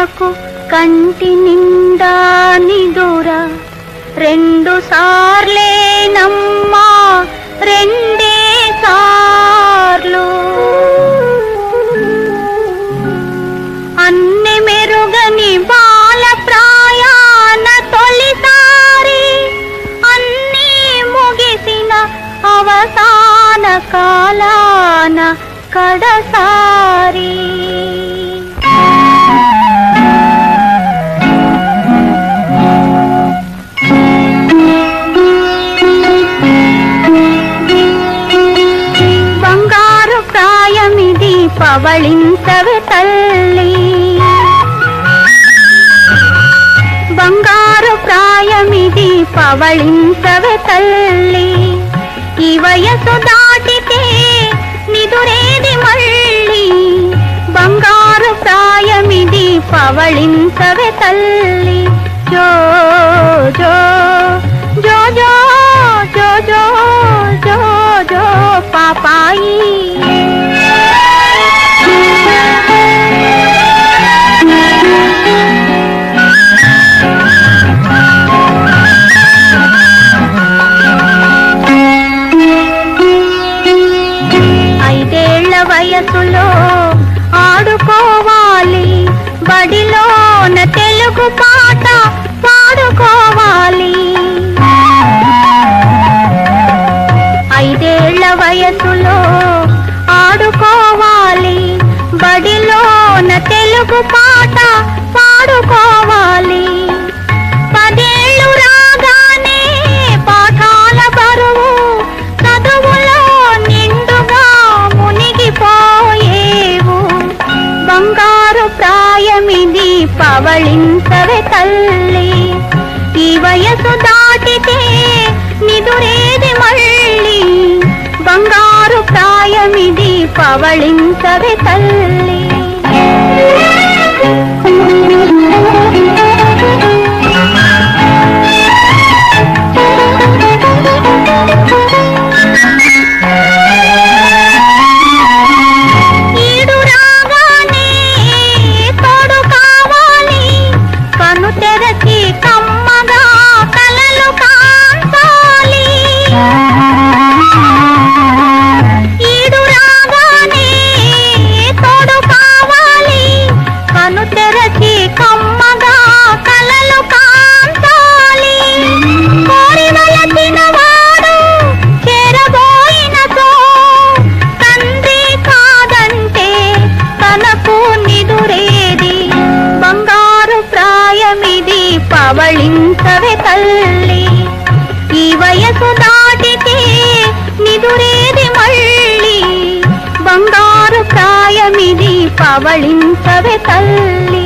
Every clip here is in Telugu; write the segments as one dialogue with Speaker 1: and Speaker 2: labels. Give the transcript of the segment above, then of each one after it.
Speaker 1: నాకు కంటి నిండా నిదుర రెండు సార్లేనమ్మా రెండే సార్లు అన్ని మెరుగని బాల ప్రాయాన తొలిసారి అన్నీ ముగిసిన అవసాన కాలాన కడసారి బంగారు ప్రాయమిది పవళించవే తల్లి బంగారు ప్రాయమిది పవళించవే తల్లి ఈ వయసు దాటితే నిదురేది మళ్ళీ బంగారు ప్రాయమిది పవళించవే తల్లి జో జో జో జో జో జో జో జో పాపాయి వయసులో ఆడుకోవాలి బడిలోన తెలుగు పాట పాడుకోవాలి 5 ఏళ్ల వయసులో ఆడుకోవాలి బడిలోన తెలుగు పాట పాడుకోవాలి 10 ఏళ్ళు రాగానే పాఠాల బరువు చదువులో నిండుగా మునిగిపోయేవు బంగారు ప్రాయమిది పవళించవే తల్లి ఈ వయసు దాటితే నిదురేది మళ్ళీ బంగారు ప్రాయమిది పవళించవే తల్లి పవళించవే తల్లి ఈ వయసు దాటితే నిదురేది మళ్ళీ బంగారు ప్రాయమిది పవళించవే తల్లి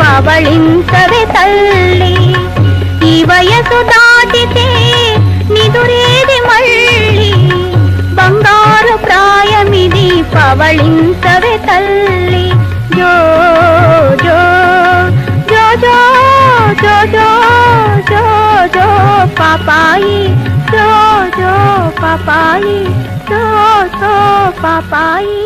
Speaker 1: పవళించవే తల్లి ఈ వయసు దాటితే నిదురేది మళ్ళీ బంగారు ప్రాయమిది పవళించవే తల్లి జో జో జో జో జో జో జో జో పాపాయి జో జో పాపాయి జో జో పాపాయి